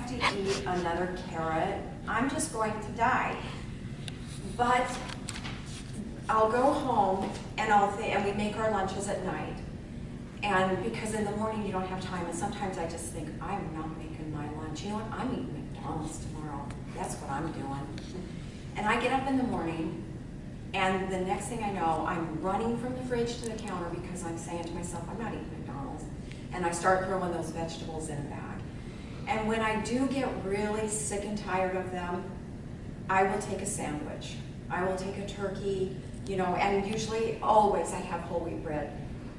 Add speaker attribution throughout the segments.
Speaker 1: have to eat another carrot, I'm just going to die. But I'll go home and we make our lunches at night. And because in the morning you don't have time, and sometimes I just think, I'm not making my lunch. You know what, I'm eating McDonald's tomorrow. That's what I'm doing. And I get up in the morning, and the next thing I know, I'm running from the fridge to the counter because I'm saying to myself, I'm not eating McDonald's. And I start throwing those vegetables in a bag. And when I do get really sick and tired of them, I will take a sandwich. I will take a turkey, you know, and usually, always, I have whole wheat bread.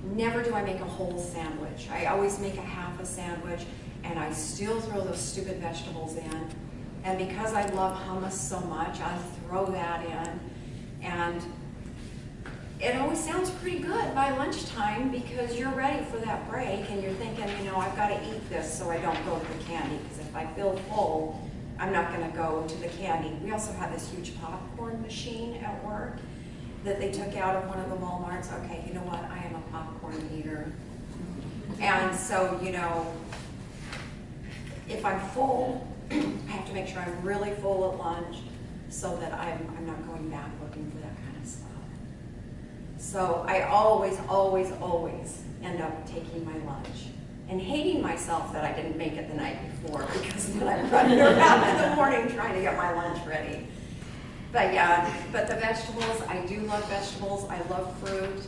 Speaker 1: Never do I make a whole sandwich. I always make a half a sandwich, and I still throw those stupid vegetables in. And because I love hummus so much, I throw that in. And it always sounds pretty good by lunchtime because you're ready for that break and you're thinking, you know, I've got to eat this so I don't go to the candy, because if I feel full, I'm not going to go to the candy. We also have this huge popcorn machine at work that they took out of one of the Walmarts. Okay, you know what? I am a popcorn eater. And so, you know, if I'm full, I have to make sure I'm really full at lunch so that I'm not going back looking for that kind of stuff. So I always, always, always end up taking my lunch and hating myself that I didn't make it the night before, because then I'm running around in the morning trying to get my lunch ready. But yeah, but the vegetables, I do love vegetables. I love fruit.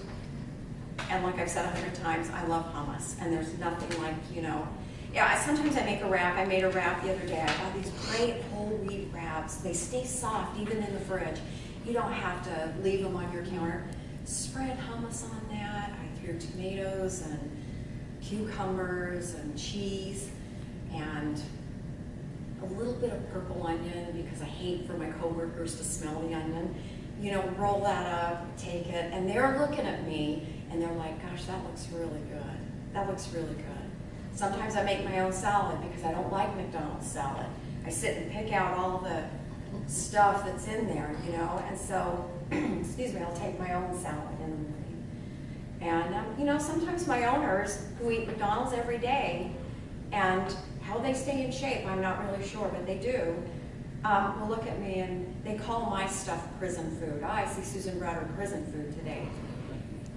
Speaker 1: And like I've said 100 times, I love hummus. And there's nothing like, you know, yeah, sometimes I make a wrap. I made a wrap the other day. I got these great whole wheat wraps. They stay soft even in the fridge. You don't have to leave them on your counter. Spread hummus on that. I threw tomatoes and cucumbers and cheese and a little bit of purple onion because I hate for my coworkers to smell the onion. You know, roll that up, take it, and they're looking at me and they're like, gosh, that looks really good. That looks really good. Sometimes I make my own salad because I don't like McDonald's salad. I sit and pick out all the stuff that's in there, you know, and so, excuse me, I'll take my own salad in the morning. And, you know, sometimes my owners who eat McDonald's every day, and how they stay in shape, I'm not really sure, but they do, will look at me and they call my stuff prison food. Oh, I see Susan brought her prison food today.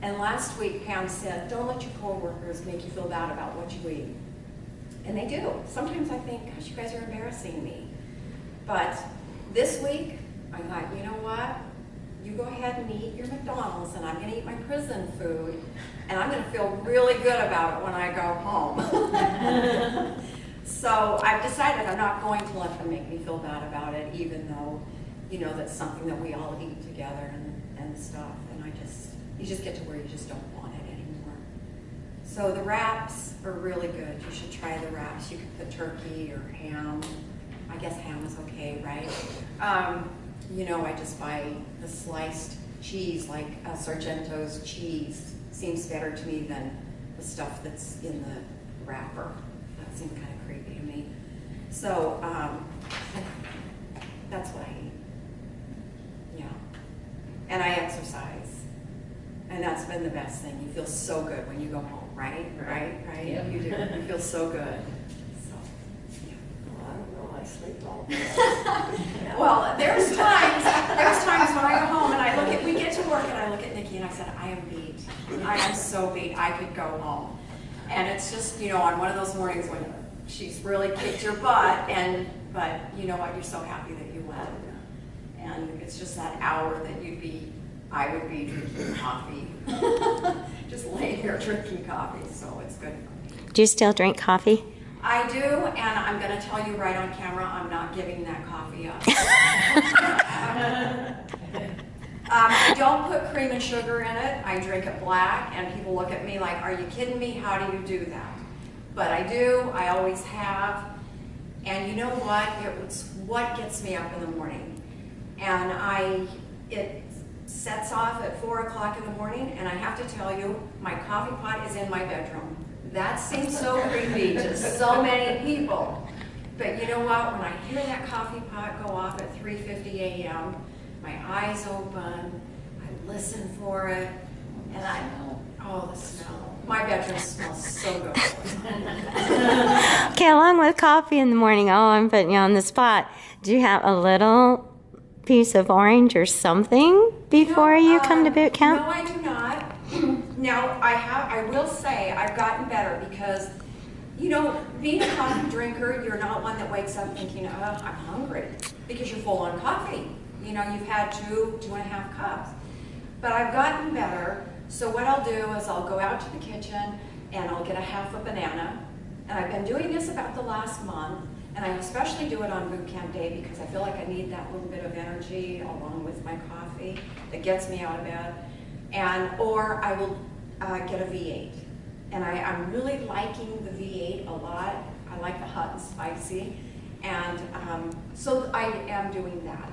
Speaker 1: And last week, Pam said, don't let your coworkers make you feel bad about what you eat. And they do. Sometimes I think, gosh, you guys are embarrassing me. But this week, I thought, you know what? You go ahead and eat your McDonald's, and I'm going to eat my prison food, and I'm going to feel really good about it when I go home. So I've decided I'm not going to let them make me feel bad about it, even though, you know, that's something that we all eat together and stuff. And you just get to where you just don't want it anymore. So the wraps are really good. You should try the wraps. You can put turkey or ham. I guess ham is okay, right? You know, I just buy the sliced cheese, like Sargento's cheese. Seems better to me than the stuff that's in the wrapper. That seems kind of creepy to me. So that's what I eat. Yeah. And I exercise. And that's been the best thing. You feel so good when you go home, right? Right?
Speaker 2: Yeah.
Speaker 1: You do. You feel so good. So, yeah.
Speaker 2: Well, I don't know. I sleep all day.
Speaker 1: Well, there's times when I go home and we get to work and I look at Nikki and I said, I am beat. I am so beat. I could go home. And it's just, you know, on one of those mornings when she's really kicked your butt, but you know what? You're so happy that you went. And it's just that hour that I would be drinking coffee. Just laying here drinking coffee, so it's good for me.
Speaker 3: Do you still drink coffee?
Speaker 1: I do, and I'm going to tell you right on camera, I'm not giving that coffee up. I don't put cream and sugar in it. I drink it black, and people look at me like, are you kidding me? How do you do that? But I do. I always have. And you know what? It's what gets me up in the morning. And it sets off at 4 o'clock in the morning, and I have to tell you, my coffee pot is in my bedroom. That seems so creepy to so many people. But you know what? When I hear that coffee pot go off at 3:50 a.m., my eyes open, I listen for it, and oh, the smell. My bedroom smells so good.
Speaker 3: Okay, along with coffee in the morning, oh, I'm putting you on the spot. Do you have a little piece of orange or something before you come to boot camp?
Speaker 1: No, I do not. Now, I will say I've gotten better because, you know, being a coffee drinker, you're not one that wakes up thinking, oh, I'm hungry, because you're full on coffee. You know, you've had 2.5 cups. But I've gotten better, so what I'll do is I'll go out to the kitchen and I'll get a half a banana. And I've been doing this about the last month, and I especially do it on boot camp day because I feel like I need that little bit of energy along with my coffee that gets me out of bed. Or I will get a V8. And I'm really liking the V8 a lot. I like the hot and spicy. And so I am doing that.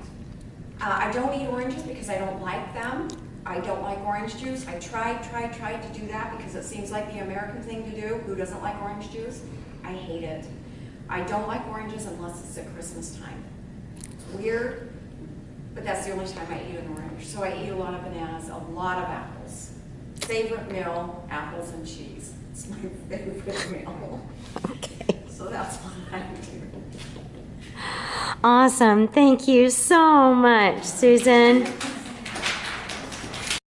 Speaker 1: I don't eat oranges because I don't like them. I don't like orange juice. I tried to do that because it seems like the American thing to do. Who doesn't like orange juice? I hate it. I don't like oranges unless it's at Christmas time. Weird, but that's the only time I eat an orange. So I eat a lot of bananas, a lot of apples. Favorite meal, apples and cheese. It's my favorite meal.
Speaker 3: Okay.
Speaker 1: So that's what I do.
Speaker 3: Awesome. Thank you so much, Susan.